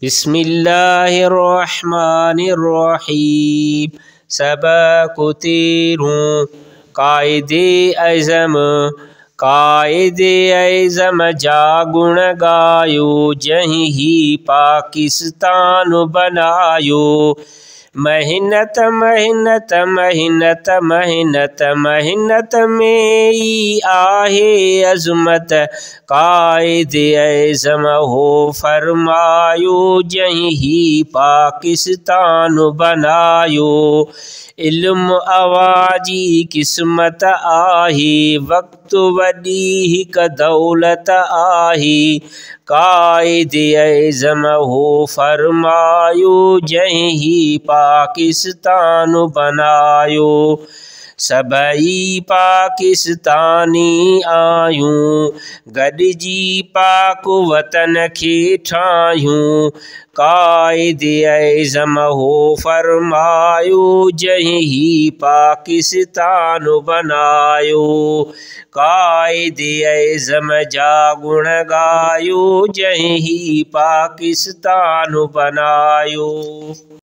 बिस्मिल्लाहिर्रहमानिर्रहीम। सबक तेरूं कायदे ऐज़म जा गुण गायो, जहीं ही पाकिस्तान बनायो। मेहनत मेहनत मेहनत मेहनत मेहनत में ही आहे अज़मत, कायदे ऐज़म हो फरमायो, जहीं ही पाकिस्तान बनायो। इल्म अवाजी किस्मत आहे, वक्त वडी हिक दौलत आहे, कायदे ऐज़म हो फरमायो, जहीं ही पाकिस्तान बनायो। सभई पाकिस्तानी आहियूं, गॾिजी पाक वतन खे ठाहियूं, कायदे ऐज़म हो फरमायो, जहीं ही पाकिस्तान बनायो। कायदे ऐज़म जा गुण गायो, जहीं ही पाकिस्तान बनायो।